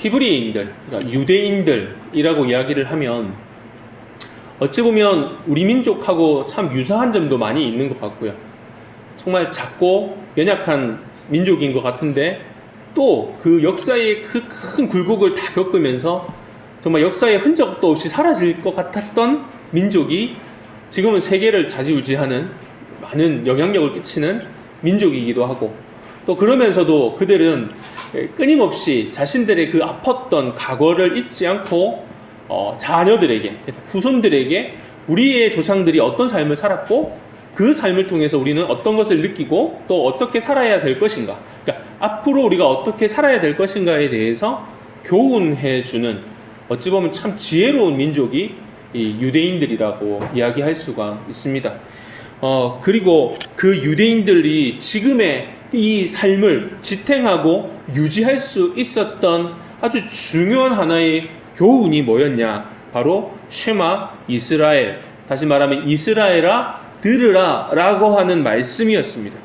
히브리인들, 그러니까 유대인들이라고 이야기를 하면 어찌 보면 우리 민족하고 참 유사한 점도 많이 있는 것 같고요. 정말 작고 연약한 민족인 것 같은데 또 그 역사의 그 큰 굴곡을 다 겪으면서 정말 역사의 흔적도 없이 사라질 것 같았던 민족이 지금은 세계를 좌지우지하는 많은 영향력을 끼치는 민족이기도 하고, 또 그러면서도 그들은 끊임없이 자신들의 그 아팠던 과거를 잊지 않고 자녀들에게, 후손들에게 우리의 조상들이 어떤 삶을 살았고 그 삶을 통해서 우리는 어떤 것을 느끼고 또 어떻게 살아야 될 것인가, 그러니까 앞으로 우리가 어떻게 살아야 될 것인가에 대해서 교훈해주는, 어찌 보면 참 지혜로운 민족이 이 유대인들이라고 이야기할 수가 있습니다. 그리고 그 유대인들이 지금의 이 삶을 지탱하고 유지할 수 있었던 아주 중요한 하나의 교훈이 뭐였냐? 바로 쉐마 이스라엘, 다시 말하면 이스라엘아 들으라 라고 하는 말씀이었습니다.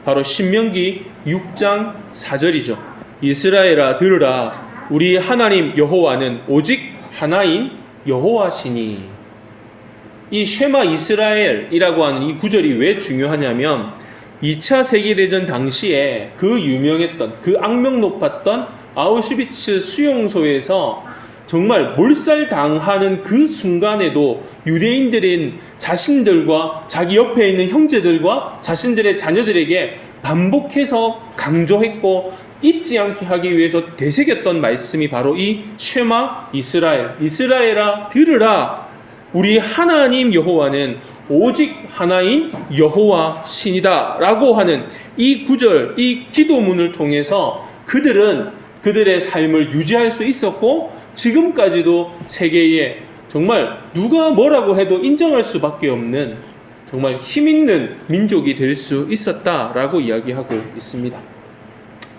바로 신명기 6장 4절이죠. 이스라엘아 들으라, 우리 하나님 여호와는 오직 하나인 여호와시니. 이 쉐마 이스라엘이라고 하는 이 구절이 왜 중요하냐면 2차 세계대전 당시에 그 유명했던, 그 악명 높았던 아우슈비츠 수용소에서 정말 몰살당하는 그 순간에도 유대인들인 자신들과 자기 옆에 있는 형제들과 자신들의 자녀들에게 반복해서 강조했고 잊지 않게 하기 위해서 되새겼던 말씀이 바로 이 쉐마 이스라엘, 이스라엘아 들으라, 우리 하나님 여호와는 오직 하나인 여호와 신이다 라고 하는 이 구절, 이 기도문을 통해서 그들은 그들의 삶을 유지할 수 있었고 지금까지도 세계에 정말 누가 뭐라고 해도 인정할 수밖에 없는 정말 힘있는 민족이 될 수 있었다라고 이야기하고 있습니다.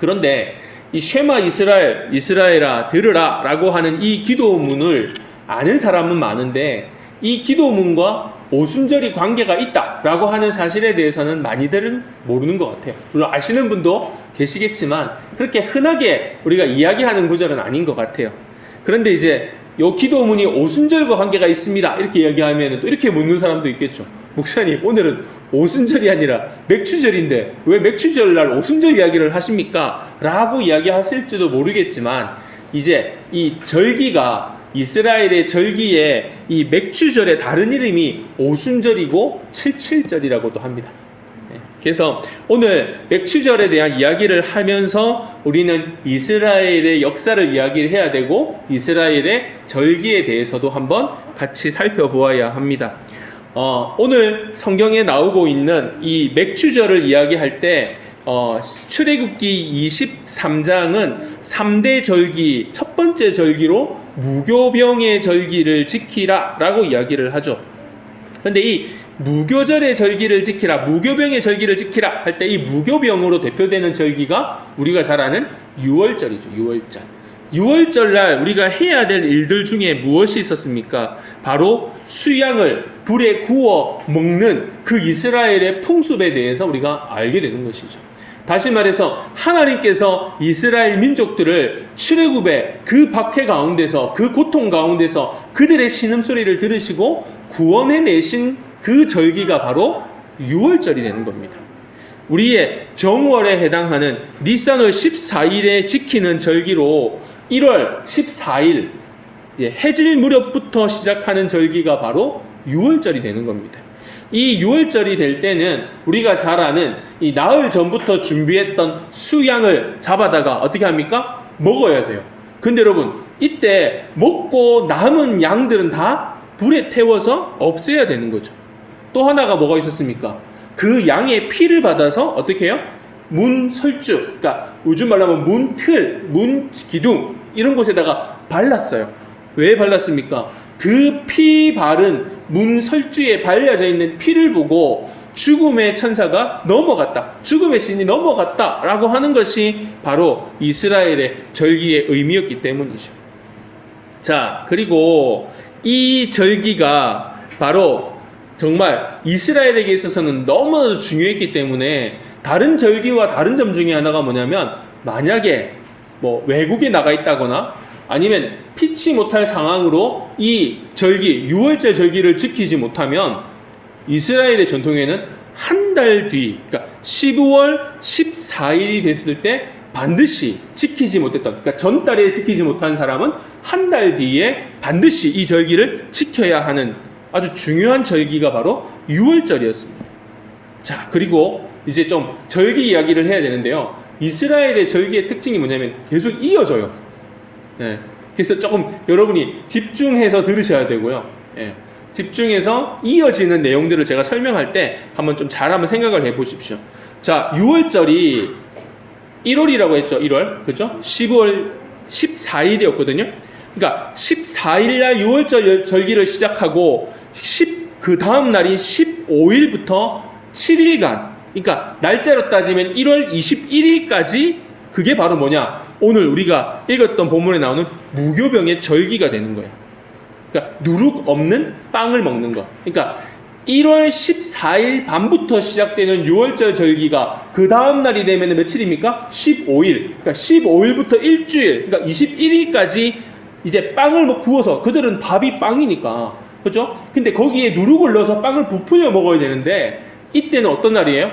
그런데 이 쉐마 이스라엘, 이스라엘아 들으라 라고 하는 이 기도문을 아는 사람은 많은데 이 기도문과 오순절이 관계가 있다라고 하는 사실에 대해서는 많이들은 모르는 것 같아요. 물론 아시는 분도 계시겠지만 그렇게 흔하게 우리가 이야기하는 구절은 아닌 것 같아요. 그런데 이제 이 기도문이 오순절과 관계가 있습니다 이렇게 이야기하면 또 이렇게 묻는 사람도 있겠죠. 목사님, 오늘은 오순절이 아니라 맥추절인데 왜 맥추절날 오순절 이야기를 하십니까? 라고 이야기하실지도 모르겠지만 이제 이 절기가 이스라엘의 절기에 이 맥추절의 다른 이름이 오순절이고 칠칠절이라고도 합니다. 그래서 오늘 맥추절에 대한 이야기를 하면서 우리는 이스라엘의 역사를 이야기를 해야 되고 이스라엘의 절기에 대해서도 한번 같이 살펴보아야 합니다. 오늘 성경에 나오고 있는 이 맥추절을 이야기할 때 출애굽기 23장은 3대 절기, 첫 번째 절기로 무교병의 절기를 지키라 라고 이야기를 하죠. 그런데 이 무교절의 절기를 지키라, 무교병의 절기를 지키라 할 때 이 무교병으로 대표되는 절기가 우리가 잘 아는 유월절이죠. 유월절. 유월절날 우리가 해야 될 일들 중에 무엇이 있었습니까? 바로 수양을 불에 구워 먹는 그 이스라엘의 풍습에 대해서 우리가 알게 되는 것이죠. 다시 말해서 하나님께서 이스라엘 민족들을 출애굽의 그 박해 가운데서, 그 고통 가운데서 그들의 신음소리를 들으시고 구원해내신 그 절기가 바로 유월절이 되는 겁니다. 우리의 정월에 해당하는 니산월 14일에 지키는 절기로 1월 14일 해질 무렵부터 시작하는 절기가 바로 유월절이 되는 겁니다. 이 유월절이 될 때는 우리가 잘 아는 이 나흘 전부터 준비했던 수양을 잡아다가 어떻게 합니까? 먹어야 돼요. 근데 여러분, 이때 먹고 남은 양들은 다 불에 태워서 없애야 되는 거죠. 또 하나가 뭐가 있었습니까? 그 양의 피를 받아서 어떻게 해요? 문설주, 그러니까 요즘 말로 하면 문틀, 문기둥 이런 곳에다가 발랐어요. 왜 발랐습니까? 그 피 바른 문설주에 발려져 있는 피를 보고 죽음의 천사가 넘어갔다, 죽음의 신이 넘어갔다 라고 하는 것이 바로 이스라엘의 절기의 의미였기 때문이죠. 자, 그리고 이 절기가 바로 정말 이스라엘에게 있어서는 너무나도 중요했기 때문에 다른 절기와 다른 점 중에 하나가 뭐냐면 만약에 뭐 외국에 나가 있다거나 아니면 피치 못할 상황으로 이 절기, 6월절 절기를 지키지 못하면 이스라엘의 전통에는 한 달 뒤, 그러니까 12월 14일이 됐을 때 반드시 지키지 못했던, 그러니까 전달에 지키지 못한 사람은 한 달 뒤에 반드시 이 절기를 지켜야 하는 아주 중요한 절기가 바로 6월절이었습니다. 자, 그리고 이제 좀 절기 이야기를 해야 되는데요. 이스라엘의 절기의 특징이 뭐냐면 계속 이어져요. 예. 그래서 조금 여러분이 집중해서 들으셔야 되고요. 예. 집중해서 이어지는 내용들을 제가 설명할 때 한번 좀 잘 한번 생각을 해 보십시오. 자, 6월절이 1월이라고 했죠. 1월. 그죠? 12월 14일이었거든요. 그러니까 14일날 6월절 절기를 시작하고 그 다음 날인 15일부터 7일간, 그러니까 날짜로 따지면 1월 21일까지 그게 바로 뭐냐? 오늘 우리가 읽었던 본문에 나오는 무교병의 절기가 되는 거예요. 그러니까 누룩 없는 빵을 먹는 거. 그러니까 1월 14일 밤부터 시작되는 6월절 절기가 그 다음 날이 되면 며칠입니까? 15일. 그러니까 15일부터 일주일, 그러니까 21일까지 이제 빵을 구워서, 그들은 밥이 빵이니까, 그죠? 근데 거기에 누룩을 넣어서 빵을 부풀려 먹어야 되는데, 이때는 어떤 날이에요?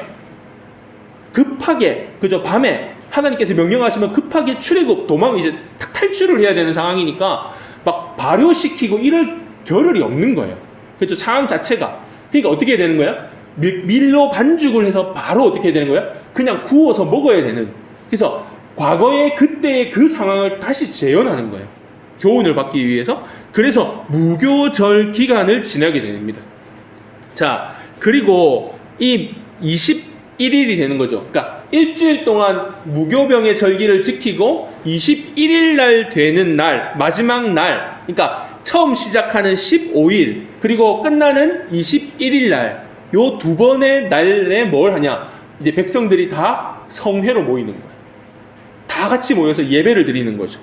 급하게, 그죠? 밤에 하나님께서 명령하시면 급하게 출애굽, 이제 탈출을 해야 되는 상황이니까 막 발효시키고 이럴 겨를이 없는 거예요. 그죠? 상황 자체가. 그러니까 어떻게 되는 거야? 밀로 반죽을 해서 바로 어떻게 되는 거야? 그냥 구워서 먹어야 되는. 그래서 과거의 그때의 그 상황을 다시 재현하는 거예요. 교훈을 받기 위해서. 그래서 무교절 기간을 지나게 됩니다. 자, 그리고 이 21일이 되는 거죠. 그러니까 일주일 동안 무교병의 절기를 지키고 21일 날 되는 날, 마지막 날, 그러니까 처음 시작하는 15일 그리고 끝나는 21일 날, 요 두 번의 날에 뭘 하냐? 이제 백성들이 다 성회로 모이는 거예요. 다 같이 모여서 예배를 드리는 거죠.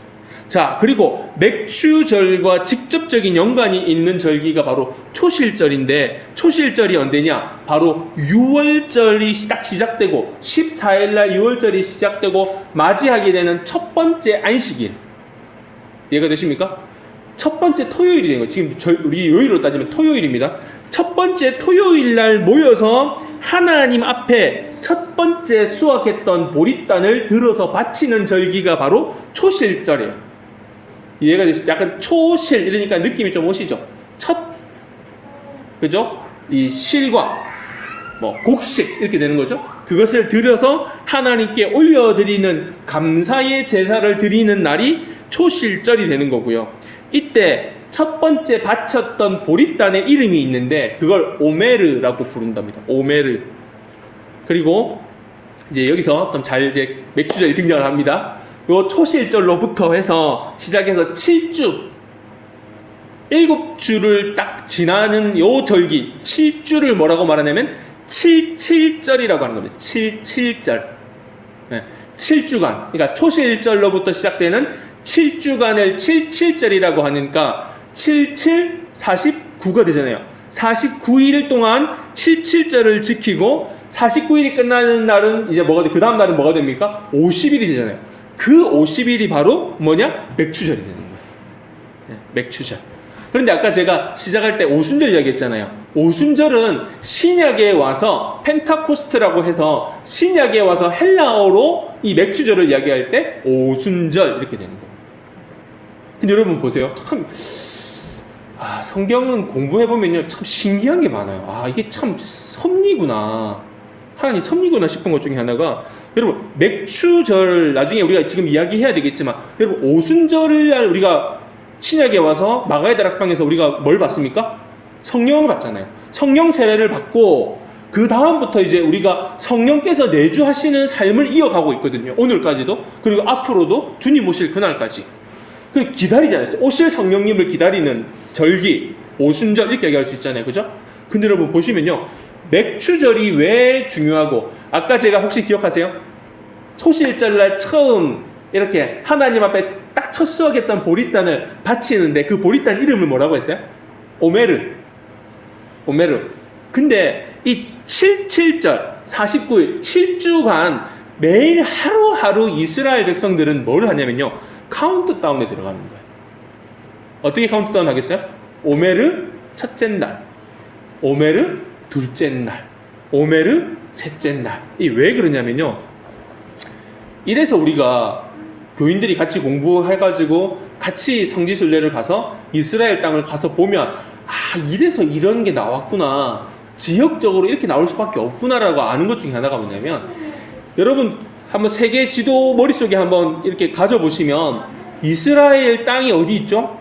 자, 그리고 맥추절과 직접적인 연관이 있는 절기가 바로 초실절인데, 초실절이 언제냐? 바로 6월절이 딱 시작되고 14일날 6월절이 시작되고 맞이하게 되는 첫 번째 안식일. 이해가 되십니까? 첫 번째 토요일이 되는 거예요. 지금 우리 요일로 따지면 토요일입니다. 첫 번째 토요일날 모여서 하나님 앞에 첫 번째 수확했던 보릿단을 들어서 바치는 절기가 바로 초실절이에요. 이해가 되시죠? 약간 초실 이러니까 느낌이 좀 오시죠? 그죠? 이 실과 곡식 이렇게 되는 거죠. 그것을 들여서 하나님께 올려드리는 감사의 제사를 드리는 날이 초실절이 되는 거고요. 이때 첫 번째 바쳤던 보릿단의 이름이 있는데 그걸 오메르라고 부른답니다. 오메르. 그리고 이제 여기서 좀 잘 이제 맥주절이 등장을 합니다. 요 초실절로부터 해서 시작해서 7주 7주를 딱 지나는 요 절기 7주를 뭐라고 말하냐면 77절이라고 하는 겁니다. 77절. 네, 7주간. 그러니까 초실절로부터 시작되는 7주간을 77절이라고 하니까 77, 49가 되잖아요. 49일 동안 77절을 지키고 49일이 끝나는 날은 이제 뭐가 돼? 그 다음 날은 뭐가 됩니까? 50일이 되잖아요. 그 50일이 바로 뭐냐? 맥추절이 되는 거예요. 네, 맥추절. 그런데 아까 제가 시작할 때 오순절 이야기했잖아요. 오순절은 신약에 와서 펜타코스트라고 해서 신약에 와서 헬라어로 이 맥추절을 이야기할 때 오순절 이렇게 되는 거예요. 근데 여러분 보세요. 참 성경은 공부해보면요 참 신기한 게 많아요. 이게 참 섭리구나, 하나님 섭리구나 싶은 것 중에 하나가, 여러분 맥추절 나중에 우리가 지금 이야기해야 되겠지만, 여러분 오순절날 우리가 신약에 와서 마가의 다락방에서 우리가 뭘 받습니까? 성령을 받잖아요. 성령 세례를 받고 그 다음부터 이제 우리가 성령께서 내주하시는 삶을 이어가고 있거든요. 오늘까지도, 그리고 앞으로도 주님 오실 그날까지. 그리고 기다리잖아요. 오실 성령님을 기다리는 절기, 오순절 이렇게 얘기할 수 있잖아요. 그죠? 근데 여러분 보시면요, 맥추절이 왜 중요하고, 아까 제가 혹시 기억하세요? 초실절날 처음 이렇게 하나님 앞에 딱 첫 수확했던 보릿단을 바치는데 그 보릿단 이름을 뭐라고 했어요? 오메르. 근데 이 77절 49일 7주간 매일 하루하루 이스라엘 백성들은 뭘 하냐면요, 카운트다운에 들어가는 거예요. 어떻게 카운트다운 하겠어요? 오메르 첫째 날, 오메르 둘째 날, 오메르 셋째 날. 이 왜 그러냐면요, 이래서 우리가 교인들이 같이 공부해가지고 같이 성지순례를 가서 이스라엘 땅을 가서 보면, 아, 이래서 이런 게 나왔구나, 지역적으로 이렇게 나올 수밖에 없구나라고 아는 것 중에 하나가 뭐냐면, 여러분 한번 세계 지도 머릿속에 한번 이렇게 가져보시면 이스라엘 땅이 어디 있죠?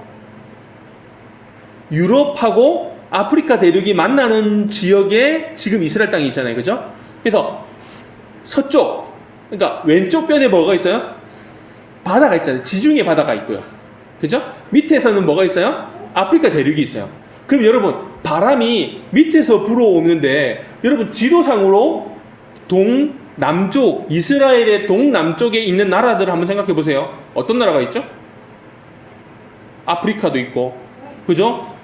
유럽하고 아프리카 대륙이 만나는 지역에 지금 이스라엘 땅이 있잖아요. 그죠? 그래서 서쪽, 그러니까 왼쪽 변에 뭐가 있어요? 바다가 있잖아요. 지중해 바다가 있고요. 그죠? 밑에서는 뭐가 있어요? 아프리카 대륙이 있어요. 그럼 여러분, 바람이 밑에서 불어오는데, 여러분 지도상으로 동남쪽, 이스라엘의 동남쪽에 있는 나라들을 한번 생각해 보세요. 어떤 나라가 있죠? 아프리카도 있고, 그죠?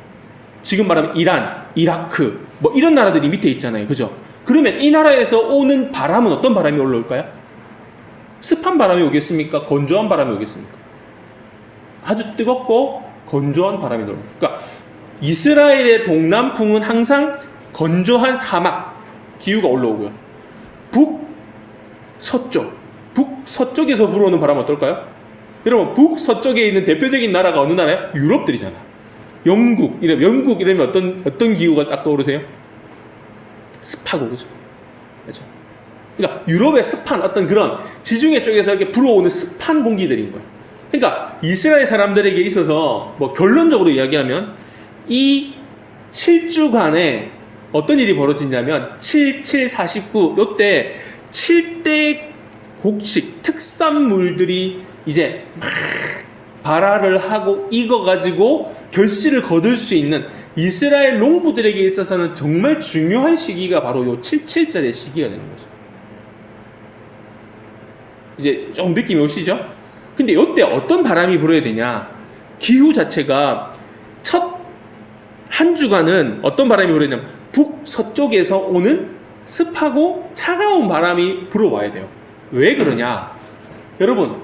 지금 말하면 이란, 이라크, 뭐 이런 나라들이 밑에 있잖아요. 그죠? 그러면 이 나라에서 오는 바람은 어떤 바람이 올라올까요? 습한 바람이 오겠습니까? 건조한 바람이 오겠습니까? 아주 뜨겁고 건조한 바람이 돌아옵니다. 그러니까 이스라엘의 동남풍은 항상 건조한 사막 기후가 올라오고요. 북서쪽에서 불어오는 바람은 어떨까요? 여러분, 북서쪽에 있는 대표적인 나라가 어느 나라예요? 유럽들이잖아요. 영국 이러면 어떤 기후가 딱 떠오르세요? 습하고, 그죠? 그죠? 그러니까 유럽의 습한 어떤 그런 지중해 쪽에서 이렇게 불어오는 습한 공기들인 거예요. 그러니까 이스라엘 사람들에게 있어서 뭐 결론적으로 이야기하면 이 7주간에 어떤 일이 벌어지냐면 7, 7, 49 요때 7대 곡식 특산물들이 이제 막 발화를 하고 익어가지고 결실을 거둘 수 있는 이스라엘 농부들에게 있어서는 정말 중요한 시기가 바로 요 77절의 시기가 되는 거죠. 이제 조금 느낌이 오시죠? 근데 이때 어떤 바람이 불어야 되냐? 기후 자체가 첫 한 주간은 어떤 바람이 불어야 되냐면 북서쪽에서 오는 습하고 차가운 바람이 불어와야 돼요. 왜 그러냐? 여러분,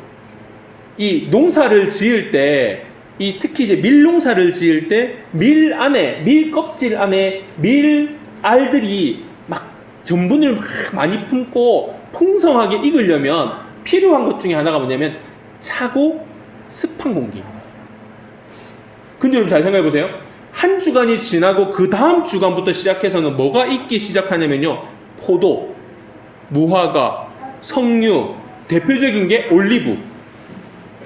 이 농사를 지을 때, 이 특히 이제 밀 농사를 지을 때 밀 안에, 밀 껍질 안에 밀 알들이 막 전분을 막 많이 품고 풍성하게 익으려면 필요한 것 중에 하나가 뭐냐면 차고 습한 공기. 근데 여러분 잘 생각해 보세요. 한 주간이 지나고 그 다음 주간부터 시작해서는 뭐가 익기 시작하냐면요, 포도, 무화과, 석류, 대표적인 게 올리브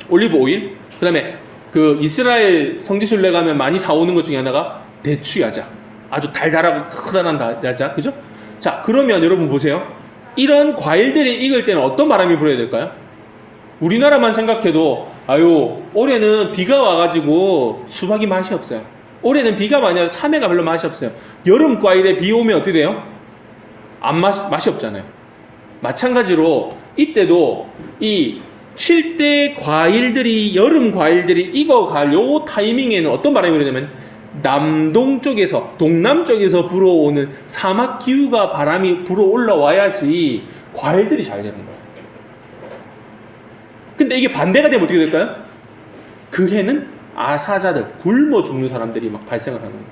오일, 그 다음에 그 이스라엘 성지순례 가면 많이 사오는 것 중에 하나가 대추 야자, 아주 달달하고 커다란 야자, 그죠? 자, 그러면 여러분 보세요. 이런 과일들이 익을 때는 어떤 바람이 불어야 될까요? 우리나라만 생각해도 아유, 올해는 비가 와가지고 수박이 맛이 없어요. 올해는 비가 많이 와서 참외가 별로 맛이 없어요. 여름 과일에 비 오면 어떻게 돼요? 맛이 없잖아요. 마찬가지로 이때도 이 7대 과일들이, 여름 과일들이 익어갈 요 타이밍에는 어떤 바람이 불냐면 남동쪽에서, 동남쪽에서 불어오는 사막 기후가 바람이 불어 올라와야지 과일들이 잘 되는 거예요. 근데 이게 반대가 되면 어떻게 될까요? 그 해는 아사자들, 굶어 죽는 사람들이 막 발생을 하는 거예요.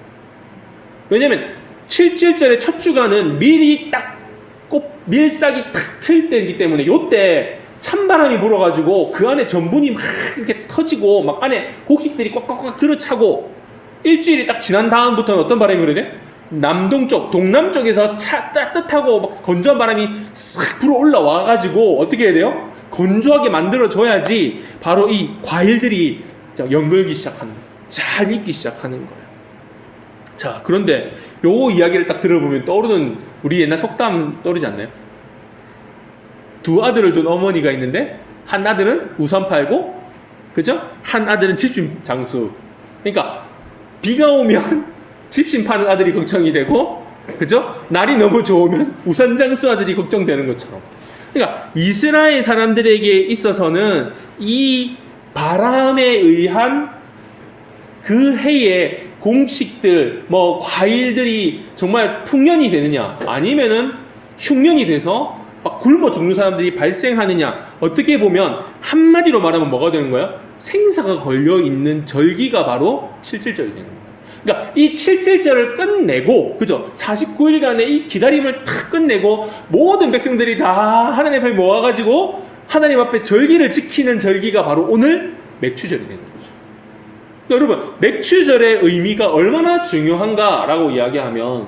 왜냐면 7.7절의 첫 주간은 밀이 딱 밀싹이 탁 틀 때이기 때문에 요때 찬바람이 불어가지고 그 안에 전분이 막 이렇게 터지고 막 안에 곡식들이 꽉꽉꽉 들어차고, 일주일이 딱 지난 다음부터는 어떤 바람이 불어야 돼? 남동쪽, 동남쪽에서 따뜻하고 막 건조한 바람이 싹 불어 올라와가지고 어떻게 해야 돼요? 건조하게 만들어줘야지 바로 이 과일들이 연글기 시작하는 거예요. 잘 익기 시작하는 거예요. 자, 그런데 요 이야기를 딱 들어보면 떠오르는 우리 옛날 속담 떠오르지 않나요? 두 아들을 둔 어머니가 있는데 한 아들은 우산 팔고, 그죠? 한 아들은 집신 장수. 그러니까 비가 오면 집신 파는 아들이 걱정이 되고, 그죠? 날이 너무 좋으면 우산 장수 아들이 걱정되는 것처럼. 그러니까 이스라엘 사람들에게 있어서는 이 바람에 의한 그 해의 공식들, 뭐 과일들이 정말 풍년이 되느냐, 아니면은 흉년이 돼서 막 굶어 죽는 사람들이 발생하느냐, 어떻게 보면 한마디로 말하면 뭐가 되는 거예요? 생사가 걸려있는 절기가 바로 7.7절이 되는 거예요. 그러니까 이 7.7절을 끝내고, 그죠? 49일간의 이 기다림을 다 끝내고 모든 백성들이 다 하나님 앞에 모아가지고 하나님 앞에 절기를 지키는 절기가 바로 오늘 맥추절이 되는 거죠. 여러분, 맥추절의 의미가 얼마나 중요한가라고 이야기하면,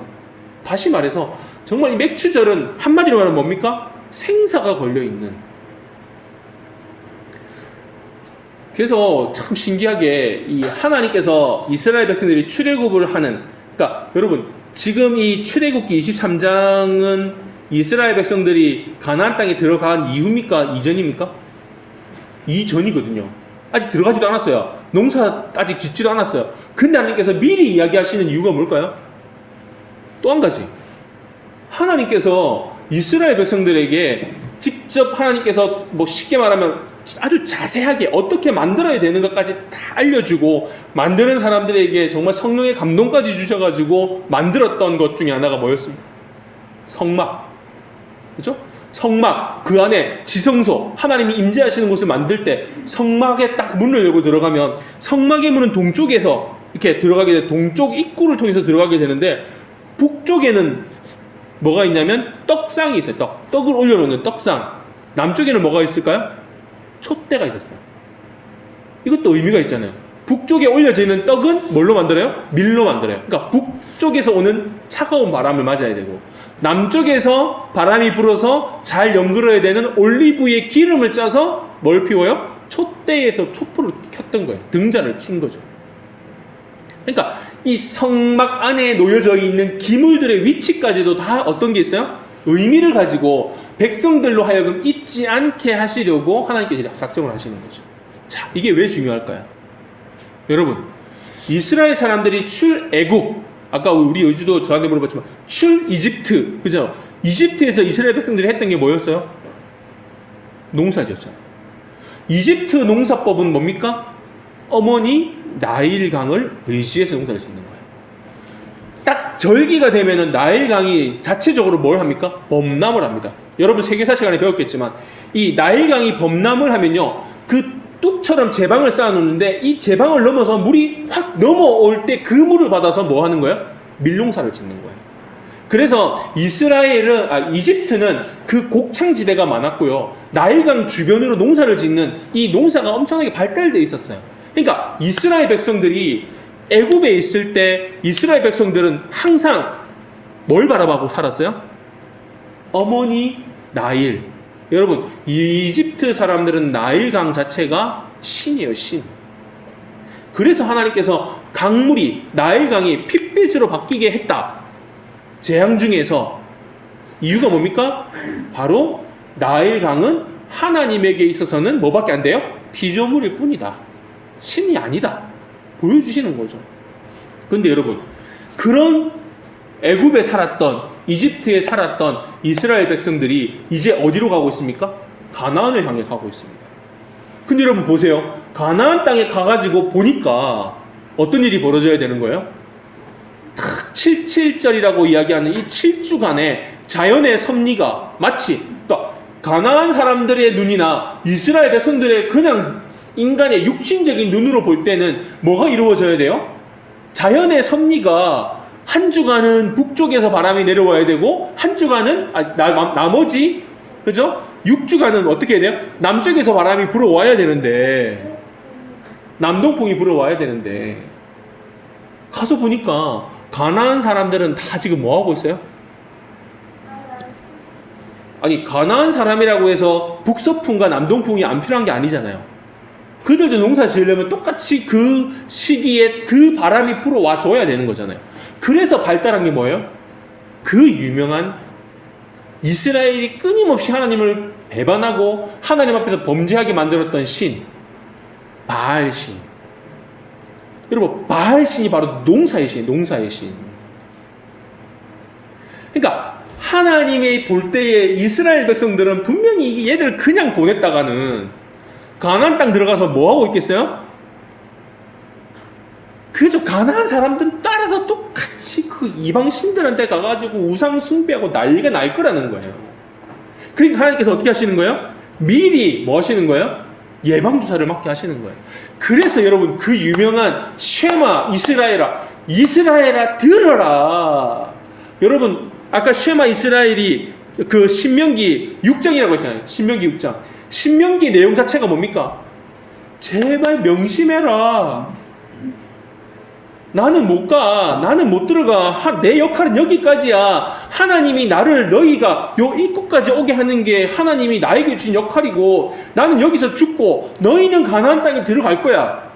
다시 말해서 정말 이 맥추절은 한마디로 말하면 뭡니까? 생사가 걸려있는. 그래서 참 신기하게 이 하나님께서 이스라엘 백성들이 출애굽을 하는, 그러니까 여러분 지금 이 출애굽기 23장은 이스라엘 백성들이 가나안 땅에 들어간 이후입니까? 이전입니까? 이전이거든요. 아직 들어가지도 않았어요. 농사 아직 짓지도 않았어요. 근데 하나님께서 미리 이야기하시는 이유가 뭘까요? 또 한 가지, 하나님께서 이스라엘 백성들에게 직접 하나님께서 뭐 쉽게 말하면 아주 자세하게 어떻게 만들어야 되는 것까지 다 알려주고, 만드는 사람들에게 정말 성령의 감동까지 주셔가지고 만들었던 것 중에 하나가 뭐였습니까? 성막. 그죠? 성막, 그 안에 지성소, 하나님이 임재하시는 곳을 만들 때 성막에 딱 문을 열고 들어가면, 성막의 문은 동쪽에서 이렇게 들어가게 돼, 동쪽 입구를 통해서 들어가게 되는데, 북쪽에는 뭐가 있냐면 떡상이 있어요. 떡을 올려놓는 떡상. 남쪽에는 뭐가 있을까요? 촛대가 있었어요. 이것도 의미가 있잖아요. 북쪽에 올려지는 떡은 뭘로 만들어요? 밀로 만들어요. 그러니까 북쪽에서 오는 차가운 바람을 맞아야 되고, 남쪽에서 바람이 불어서 잘 연그러야 되는 올리브의 기름을 짜서 뭘 피워요? 촛대에서 촛불을 켰던 거예요. 등잔을 킨 거죠. 그러니까 이 성막 안에 놓여져 있는 기물들의 위치까지도 다 어떤 게 있어요? 의미를 가지고 백성들로 하여금 잊지 않게 하시려고 하나님께서 작정을 하시는 거죠. 자, 이게 왜 중요할까요? 여러분, 이스라엘 사람들이 출애굽, 아까 우리 여주도 저한테 물어봤지만 출 이집트, 그죠? 이집트에서 이스라엘 백성들이 했던 게 뭐였어요? 농사지었잖아요. 이집트 농사법은 뭡니까? 어머니 나일강을 의지해서 농사를 짓는 거예요. 딱 절기가 되면은 나일강이 자체적으로 뭘 합니까? 범람을 합니다. 여러분 세계사 시간에 배웠겠지만 이 나일강이 범람을 하면요, 그 뚝처럼 제방을 쌓아놓는데 이 제방을 넘어서 물이 확 넘어올 때 그 물을 받아서 뭐 하는 거예요? 밀농사를 짓는 거예요. 그래서 이집트는 그 곡창지대가 많았고요, 나일강 주변으로 농사를 짓는 이 농사가 엄청나게 발달되어 있었어요. 그러니까 이스라엘 백성들이 애굽에 있을 때 이스라엘 백성들은 항상 뭘 바라보고 살았어요? 어머니 나일. 여러분, 이집트 사람들은 나일강 자체가 신이에요, 신. 그래서 하나님께서 강물이, 나일강이 핏빛으로 바뀌게 했다. 재앙 중에서 이유가 뭡니까? 바로 나일강은 하나님에게 있어서는 뭐밖에 안 돼요? 피조물일 뿐이다. 신이 아니다. 보여주시는 거죠. 근데 여러분, 그런 애굽에 살았던, 이집트에 살았던 이스라엘 백성들이 이제 어디로 가고 있습니까? 가나안을 향해 가고 있습니다. 근데 여러분 보세요. 가나안 땅에 가가지고 보니까 어떤 일이 벌어져야 되는 거예요? 7.7절이라고 이야기하는 이 7주간의 자연의 섭리가 마치, 그러니까 가나안 사람들의 눈이나 이스라엘 백성들의 그냥 인간의 육신적인 눈으로 볼 때는 뭐가 이루어져야 돼요? 자연의 섭리가 한 주간은 북쪽에서 바람이 내려와야 되고, 한 주간은 나머지, 그죠? 6주간은 어떻게 해야 돼요? 남쪽에서 바람이 불어와야 되는데, 남동풍이 불어와야 되는데, 가서 보니까 가나안 사람들은 다 지금 뭐 하고 있어요? 아니, 가나안 사람이라고 해서 북서풍과 남동풍이 안 필요한 게 아니잖아요. 그들도 농사 지으려면 똑같이 그 시기에 그 바람이 불어와 줘야 되는 거잖아요. 그래서 발달한 게 뭐예요? 그 유명한 이스라엘이 끊임없이 하나님을 배반하고 하나님 앞에서 범죄하게 만들었던 신, 바알신. 여러분, 바알신이 바로 농사의 신, 농사의 신. 그러니까 하나님의 볼 때에 이스라엘 백성들은 분명히 얘들 그냥 보냈다가는 가나안 땅 들어가서 뭐 하고 있겠어요? 그저 가나안 사람들은 따라서 똑같이 그 이방 신들한테 가가지고 우상 숭배하고 난리가 날 거라는 거예요. 그러니까 하나님께서 어떻게 하시는 거예요? 미리 뭐 하시는 거예요? 예방주사를 맞게 하시는 거예요. 그래서 여러분 그 유명한 쉐마 이스라엘아 들어라. 여러분 아까 쉐마 이스라엘이 그 신명기 6장이라고 했잖아요. 신명기 6장. 신명기 내용 자체가 뭡니까? 제발 명심해라. 나는 못 가. 나는 못 들어가. 내 역할은 여기까지야. 하나님이 나를 너희가 요 입구까지 오게 하는 게 하나님이 나에게 주신 역할이고 나는 여기서 죽고 너희는 가나안 땅에 들어갈 거야.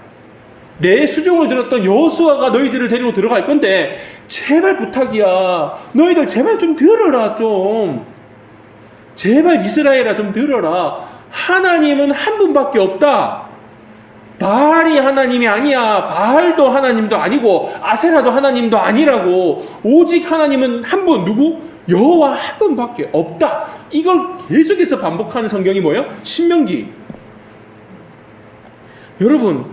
내 수종을 들었던 여호수아가 너희들을 데리고 들어갈 건데 제발 부탁이야. 너희들 제발 좀 들어라 좀. 제발 이스라엘아 좀 들어라. 하나님은 한 분밖에 없다. 바알이 하나님이 아니야. 바알도 하나님도 아니고 아세라도 하나님도 아니라고. 오직 하나님은 한 분. 누구? 여호와 한 분밖에 없다. 이걸 계속해서 반복하는 성경이 뭐예요? 신명기. 여러분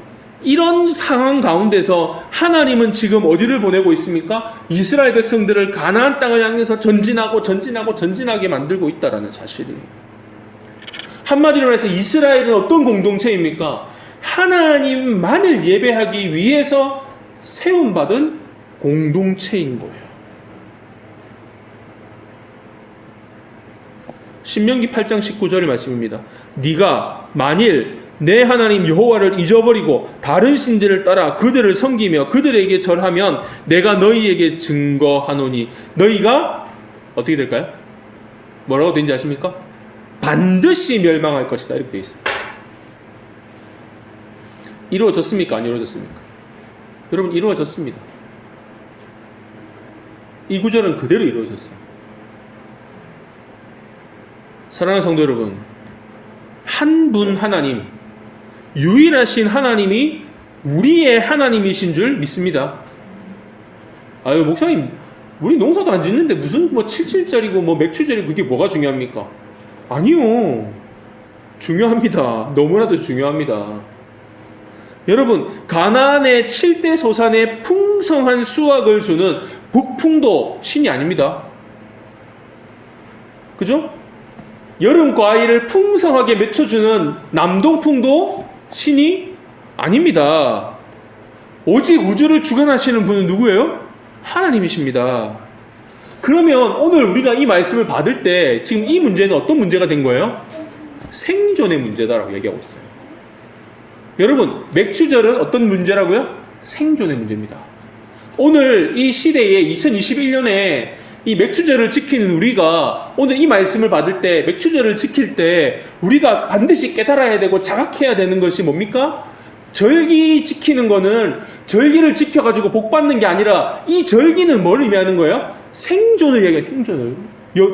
이런 상황 가운데서 하나님은 지금 어디를 보내고 있습니까? 이스라엘 백성들을 가나안 땅을 향해서 전진하게 만들고 있다라는 사실이에요. 한마디로 해서 이스라엘은 어떤 공동체입니까? 하나님만을 예배하기 위해서 세움받은 공동체인 거예요. 신명기 8장 19절의 말씀입니다. 네가 만일 내 하나님 여호와를 잊어버리고 다른 신들을 따라 그들을 섬기며 그들에게 절하면 내가 너희에게 증거하노니 너희가 어떻게 될까요? 뭐라고 된지 아십니까? 반드시 멸망할 것이다. 이렇게 되어 있습니다. 이루어졌습니까? 안 이루어졌습니까? 여러분 이루어졌습니다. 이 구절은 그대로 이루어졌어요. 사랑하는 성도 여러분, 한 분 하나님, 유일하신 하나님이 우리의 하나님이신 줄 믿습니다. 아유 목사님 우리 농사도 안 짓는데 무슨 뭐 77절이고 뭐 맥추절이고 그게 뭐가 중요합니까? 아니요. 중요합니다. 너무나도 중요합니다. 여러분 가나안의 7대 소산에 풍성한 수확을 주는 북풍도 신이 아닙니다. 그죠? 여름 과일을 풍성하게 맺혀주는 남동풍도 신이 아닙니다. 오직 우주를 주관하시는 분은 누구예요? 하나님이십니다. 그러면 오늘 우리가 이 말씀을 받을 때 지금 이 문제는 어떤 문제가 된 거예요? 생존의 문제다라고 얘기하고 있어요. 여러분 맥추절은 어떤 문제라고요? 생존의 문제입니다. 오늘 이 시대에 2021년에 이 맥추절을 지키는 우리가 오늘 이 말씀을 받을 때 맥추절을 지킬 때 우리가 반드시 깨달아야 되고 자각해야 되는 것이 뭡니까? 절기 지키는 거는 절기를 지켜가지고 복 받는 게 아니라 이 절기는 뭘 의미하는 거예요? 생존을 이야기해요. 생존을.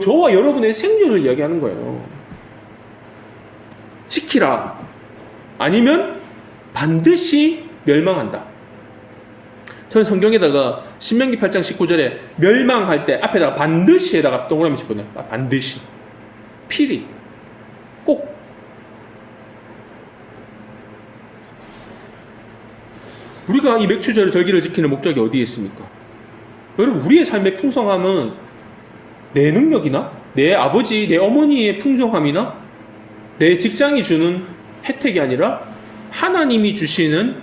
저와 여러분의 생존을 이야기하는 거예요. 지키라. 아니면 반드시 멸망한다. 저는 성경에다가 신명기 8장 19절에 멸망할 때 앞에다가 반드시에다가 동그라미 쳤거든요. 반드시. 필히. 꼭. 우리가 이 맥추절 절기를 지키는 목적이 어디에 있습니까? 여러분 우리의 삶의 풍성함은 내 능력이나 내 아버지, 내 어머니의 풍성함이나 내 직장이 주는 혜택이 아니라 하나님이 주시는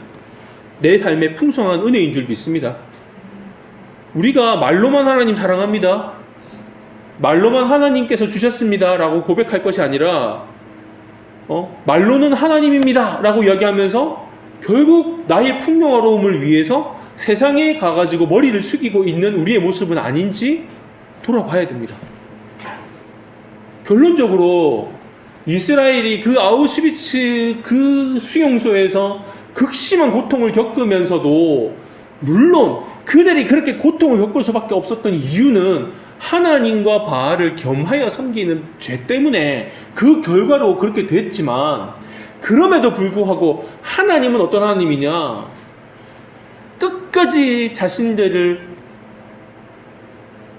내 삶의 풍성한 은혜인 줄 믿습니다. 우리가 말로만 하나님 사랑합니다, 말로만 하나님께서 주셨습니다 라고 고백할 것이 아니라 말로는 하나님입니다 라고 이야기하면서 결국 나의 풍요로움을 위해서 세상에 가가지고 머리를 숙이고 있는 우리의 모습은 아닌지 돌아봐야 됩니다. 결론적으로 이스라엘이 그 아우슈비츠 그 수용소에서 극심한 고통을 겪으면서도 물론 그들이 그렇게 고통을 겪을 수밖에 없었던 이유는 하나님과 바알을 겸하여 섬기는 죄 때문에 그 결과로 그렇게 됐지만 그럼에도 불구하고 하나님은 어떤 하나님이냐? 끝까지 자신들을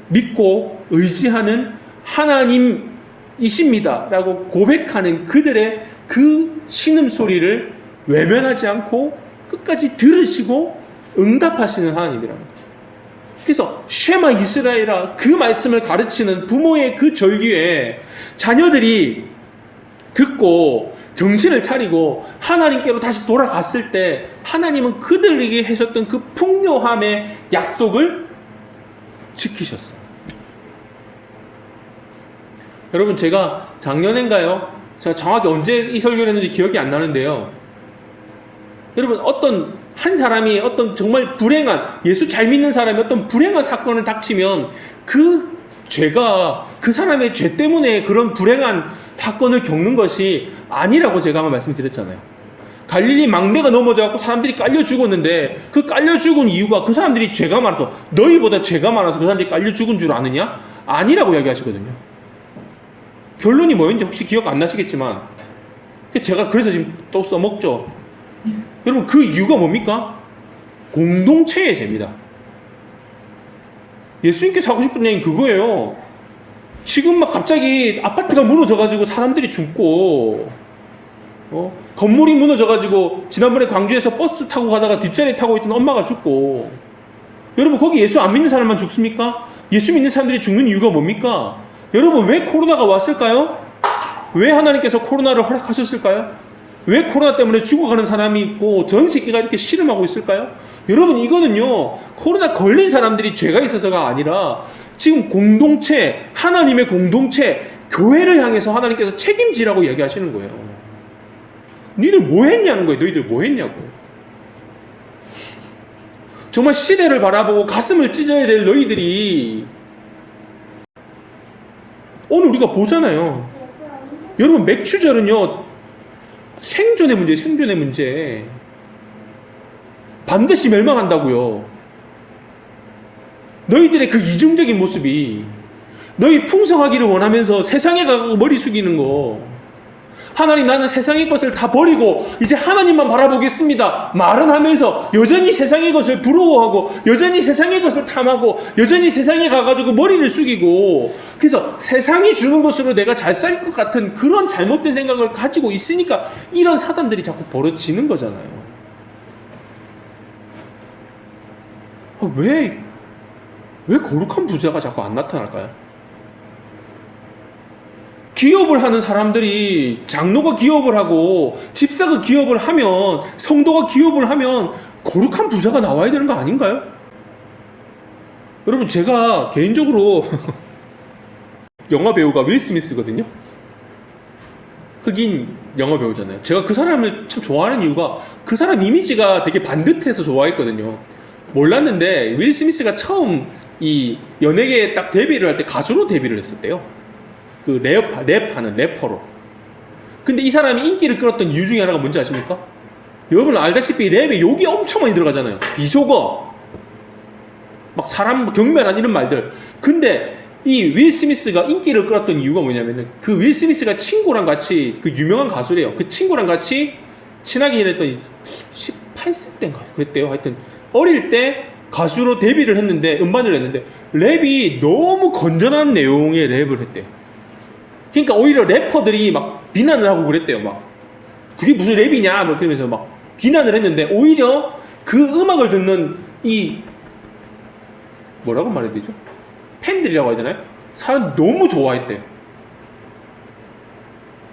믿고 의지하는 하나님이십니다 라고 고백하는 그들의 그 신음소리를 외면하지 않고 끝까지 들으시고 응답하시는 하나님이라는 거죠. 그래서 쉐마 이스라엘아 그 말씀을 가르치는 부모의 그 절기에 자녀들이 듣고 정신을 차리고 하나님께로 다시 돌아갔을 때 하나님은 그들에게 하셨던 그 풍요함의 약속을 지키셨어요. 여러분, 제가 작년인가요? 제가 정확히 언제 이 설교를 했는지 기억이 안 나는데요. 여러분, 어떤 한 사람이 어떤 정말 불행한, 예수 잘 믿는 사람이 어떤 불행한 사건을 닥치면 그 죄가 그 사람의 죄 때문에 그런 불행한 사건을 겪는 것이 아니라고 제가 한번 말씀드렸잖아요. 갈릴리 망대가 넘어져갖고 사람들이 깔려 죽었는데 그 깔려 죽은 이유가 그 사람들이 죄가 많아서, 너희보다 죄가 많아서 그 사람들이 깔려 죽은 줄 아느냐? 아니라고 이야기하시거든요. 결론이 뭐였는지 혹시 기억 안 나시겠지만 제가 그래서 지금 또 써먹죠. 여러분, 그 이유가 뭡니까? 공동체의 죄입니다. 예수님께서 하고 싶은 얘기는 그거예요. 지금 막 갑자기 아파트가 무너져가지고 사람들이 죽고, 건물이 무너져가지고 지난번에 광주에서 버스 타고 가다가 뒷자리에 타고 있던 엄마가 죽고, 여러분, 거기 예수 안 믿는 사람만 죽습니까? 예수 믿는 사람들이 죽는 이유가 뭡니까? 여러분, 왜 코로나가 왔을까요? 왜 하나님께서 코로나를 허락하셨을까요? 왜 코로나 때문에 죽어가는 사람이 있고 전 세계가 이렇게 씨름하고 있을까요? 여러분, 이거는요, 코로나 걸린 사람들이 죄가 있어서가 아니라 지금 공동체, 하나님의 공동체, 교회를 향해서 하나님께서 책임지라고 얘기하시는 거예요. 너희들 뭐 했냐는 거예요. 너희들 뭐 했냐고. 정말 시대를 바라보고 가슴을 찢어야 될 너희들이 오늘 우리가 보잖아요. 여러분, 맥추절은요, 생존의 문제예요. 생존의 문제. 반드시 멸망한다고요. 너희들의 그 이중적인 모습이, 너희 풍성하기를 원하면서 세상에 가고 머리 숙이는 거, 하나님, 나는 세상의 것을 다 버리고 이제 하나님만 바라보겠습니다 말은 하면서 여전히 세상의 것을 부러워하고 여전히 세상의 것을 탐하고 여전히 세상에 가가지고 머리를 숙이고, 그래서 세상이 주는 것으로 내가 잘 살 것 같은 그런 잘못된 생각을 가지고 있으니까 이런 사단들이 자꾸 벌어지는 거잖아요. 왜 거룩한 부자가 자꾸 안 나타날까요? 기업을 하는 사람들이, 장로가 기업을 하고 집사가 기업을 하면, 성도가 기업을 하면 거룩한 부자가 나와야 되는 거 아닌가요? 여러분, 제가 개인적으로 영화 배우가 윌 스미스거든요. 흑인 영화 배우잖아요. 제가 그 사람을 참 좋아하는 이유가 그 사람 이미지가 되게 반듯해서 좋아했거든요. 몰랐는데 윌 스미스가 처음 이 연예계에 딱 데뷔를 할 때 가수로 데뷔를 했었대요. 그 랩하는 래퍼로. 근데 이 사람이 인기를 끌었던 이유 중에 하나가 뭔지 아십니까? 여러분 알다시피 랩에 욕이 엄청 많이 들어가잖아요. 비속어, 막 사람 경멸한 이런 말들. 근데 이 윌 스미스가 인기를 끌었던 이유가 뭐냐면은, 그 윌 스미스가 친구랑 같이, 그 유명한 가수래요. 그 친구랑 같이 친하게 지냈더니 18세 때인가 그랬대요. 하여튼 어릴 때 가수로 데뷔를 했는데, 음반을 냈는데 랩이 너무 건전한 내용의 랩을 했대요. 그러니까 오히려 래퍼들이 막 비난을 하고 그랬대요. 막 그게 무슨 랩이냐 뭐 그러면서 막 비난을 했는데, 오히려 그 음악을 듣는 이, 뭐라고 말해야 되죠? 팬들이라고 해야 되나요? 사람 너무 좋아했대요.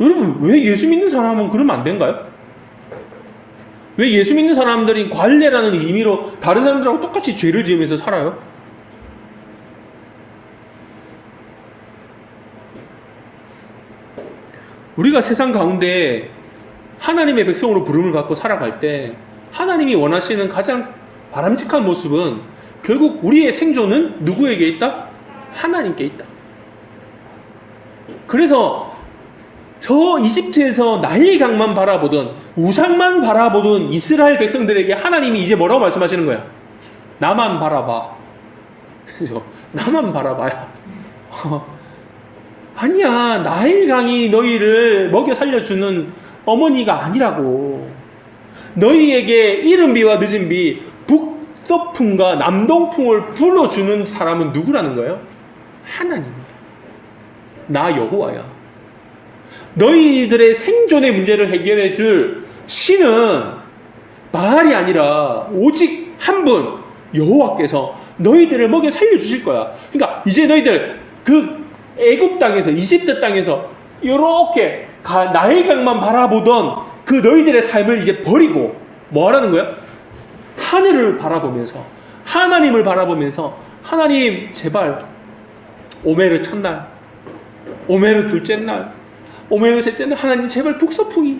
여러분, 왜 예수 믿는 사람은 그러면 안 된가요? 왜 예수 믿는 사람들이 관례라는 의미로 다른 사람들하고 똑같이 죄를 지으면서 살아요? 우리가 세상 가운데 하나님의 백성으로 부름을 받고 살아갈 때 하나님이 원하시는 가장 바람직한 모습은 결국 우리의 생존은 누구에게 있다? 하나님께 있다. 그래서 저 이집트에서 나일강만 바라보던, 우상만 바라보던 이스라엘 백성들에게 하나님이 이제 뭐라고 말씀하시는 거야? 나만 바라봐. 그죠? 나만 바라봐요. 아니야, 나일강이 너희를 먹여 살려주는 어머니가 아니라고. 너희에게 이른비와 늦은비, 북서풍과 남동풍을 불어주는 사람은 누구라는 거예요? 하나님이야. 나 여호와야. 너희들의 생존의 문제를 해결해 줄 신은 바알이 아니라 오직 한 분, 여호와께서 너희들을 먹여 살려주실 거야. 그러니까 이제 너희들 그 애굽 땅에서, 이집트 땅에서 이렇게 나해강만 바라보던 그 너희들의 삶을 이제 버리고 뭐 하라는 거야? 하늘을 바라보면서, 하나님을 바라보면서, 하나님 제발 오메르 첫날, 오메르 둘째 날, 오메르 셋째 날, 하나님 제발 북서풍이.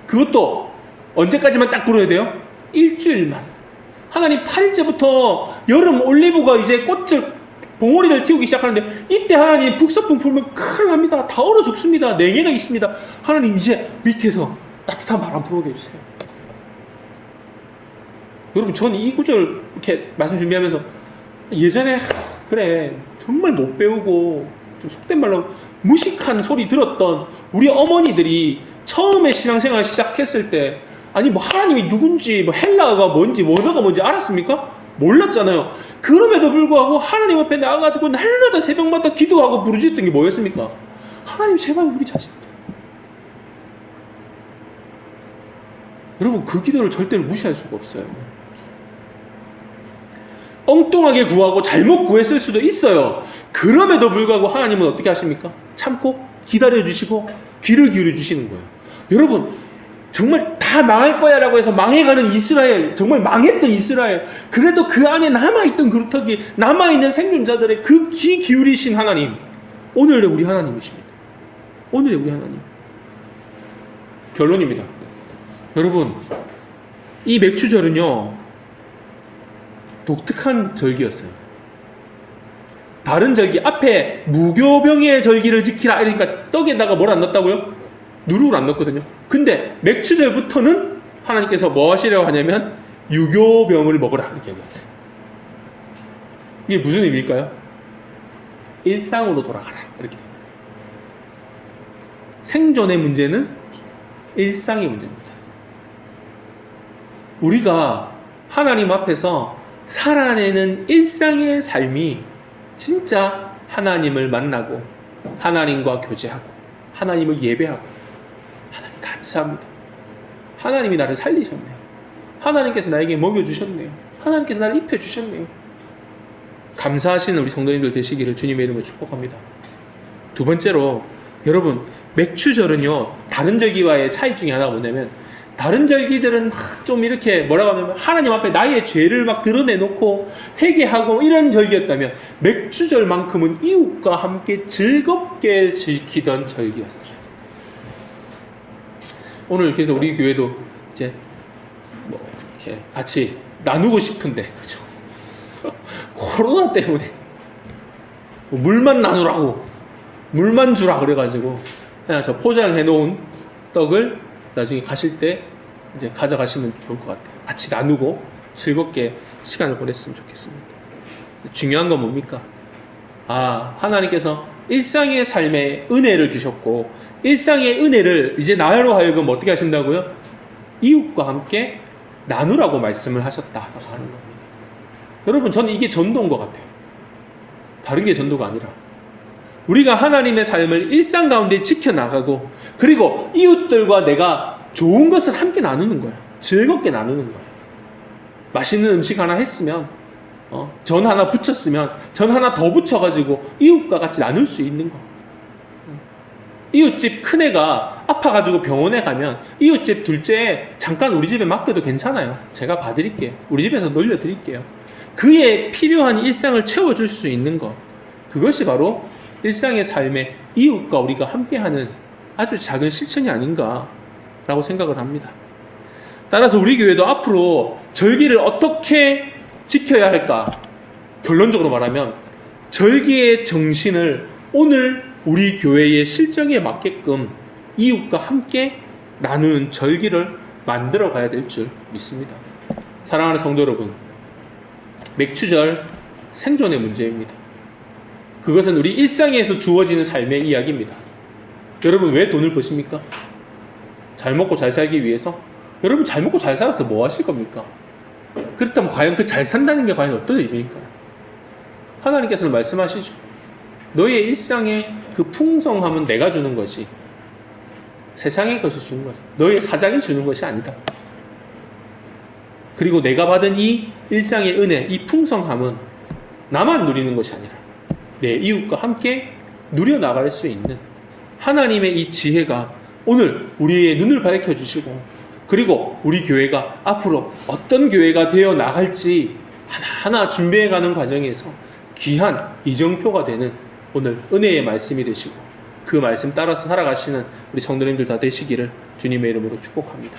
그것도 언제까지만 딱 불어야 돼요? 일주일만. 하나님 8일째부터 여름 올리브가 이제 꽃을, 봉오리를 틔우기 시작하는데, 이때 하나님 북서풍 불면 큰일 납니다. 다 얼어 죽습니다. 냉해가 있습니다. 하나님 이제 밑에서 따뜻한 바람 불어오게 해주세요. 여러분, 저는 이 구절 이렇게 말씀 준비하면서 예전에 그래 정말 못 배우고 좀 속된 말로 무식한 소리 들었던 우리 어머니들이 처음에 신앙생활 시작했을 때, 아니 뭐 하나님이 누군지, 뭐 헬라어가 뭔지 원어가 뭔지 알았습니까? 몰랐잖아요. 그럼에도 불구하고 하나님 앞에 나가가지고 날마다 새벽마다 기도하고 부르짖었던 게 뭐였습니까? 하나님 제발 우리 자식들. 여러분, 그 기도를 절대로 무시할 수가 없어요. 엉뚱하게 구하고 잘못 구했을 수도 있어요. 그럼에도 불구하고 하나님은 어떻게 하십니까? 참고 기다려주시고 귀를 기울여주시는 거예요. 여러분, 정말 다 망할 거야 라고 해서 망해가는 이스라엘, 정말 망했던 이스라엘, 그래도 그 안에 남아있던 그루터기, 남아있는 생존자들의 그 귀 기울이신 하나님, 오늘의 우리 하나님이십니다. 오늘의 우리 하나님. 결론입니다. 여러분, 이 맥추절은요 독특한 절기였어요. 다른 절기, 앞에 무교병의 절기를 지키라 이러니까 떡에다가 뭘 안 넣었다고요? 누룩을 안 넣었거든요. 근데 맥추절부터는 하나님께서 뭐 하시려고 하냐면 유교병을 먹으라 이렇게 얘기했어요. 이게 무슨 의미일까요? 일상으로 돌아가라 이렇게 됩니다. 생존의 문제는 일상의 문제입니다. 우리가 하나님 앞에서 살아내는 일상의 삶이 진짜 하나님을 만나고 하나님과 교제하고 하나님을 예배하고, 하나님 감사합니다. 하나님이 나를 살리셨네요. 하나님께서 나에게 먹여주셨네요. 하나님께서 나를 입혀주셨네요. 감사하시는 우리 성도님들 되시기를 주님의 이름으로 축복합니다. 두 번째로, 여러분, 맥추절은요 다른 절기와의 차이 중에 하나가 뭐냐면, 다른 절기들은 좀 이렇게 뭐라고 하면 하나님 앞에 나의 죄를 막 드러내놓고 회개하고 이런 절기였다면, 맥추절만큼은 이웃과 함께 즐겁게 지키던 절기였어요. 오늘 그래서 우리 교회도 이제 뭐 이렇게 같이 나누고 싶은데, 그죠? 코로나 때문에 물만 나누라고, 물만 주라 그래가지고 그냥 저 포장해 놓은 떡을 나중에 가실 때 이제 가져가시면 좋을 것 같아요. 같이 나누고 즐겁게 시간을 보냈으면 좋겠습니다. 중요한 건 뭡니까? 하나님께서 일상의 삶에 은혜를 주셨고, 일상의 은혜를 이제 나로 하여금 어떻게 하신다고요? 이웃과 함께 나누라고 말씀을 하셨다라고 하는 겁니다. 여러분, 저는 이게 전도인 것 같아요. 다른 게 전도가 아니라 우리가 하나님의 삶을 일상 가운데 지켜나가고, 그리고 이웃들과 내가 좋은 것을 함께 나누는 거예요. 즐겁게 나누는 거예요. 맛있는 음식 하나 했으면, 전 하나 붙였으면 전 하나 더 붙여가지고 이웃과 같이 나눌 수 있는 거. 이웃집 큰애가 아파가지고 병원에 가면 이웃집 둘째 잠깐 우리 집에 맡겨도 괜찮아요. 제가 봐드릴게요. 우리 집에서 놀려드릴게요. 그의 필요한 일상을 채워줄 수 있는 것, 그것이 바로 일상의 삶에 이웃과 우리가 함께하는 아주 작은 실천이 아닌가라고 생각을 합니다. 따라서 우리 교회도 앞으로 절기를 어떻게 지켜야 할까? 결론적으로 말하면 절기의 정신을 오늘 우리 교회의 실정에 맞게끔 이웃과 함께 나누는 절기를 만들어 가야 될 줄 믿습니다. 사랑하는 성도 여러분, 맥추절 생존의 문제입니다. 그것은 우리 일상에서 주어지는 삶의 이야기입니다. 여러분, 왜 돈을 버십니까? 잘 먹고 잘 살기 위해서? 여러분, 잘 먹고 잘 살아서 뭐 하실 겁니까? 그렇다면 과연 그 잘 산다는 게 과연 어떤 의미일까요? 하나님께서는 말씀하시죠. 너의 일상의 그 풍성함은 내가 주는 것이, 세상의 것이 주는 것이, 너의 사장이 주는 것이 아니다. 그리고 내가 받은 이 일상의 은혜, 이 풍성함은 나만 누리는 것이 아니라 내 이웃과 함께 누려나갈 수 있는 하나님의 이 지혜가 오늘 우리의 눈을 밝혀 주시고, 그리고 우리 교회가 앞으로 어떤 교회가 되어 나갈지 하나하나 준비해가는 과정에서 귀한 이정표가 되는 오늘 은혜의 말씀이 되시고, 그 말씀 따라서 살아가시는 우리 성도님들 다 되시기를 주님의 이름으로 축복합니다.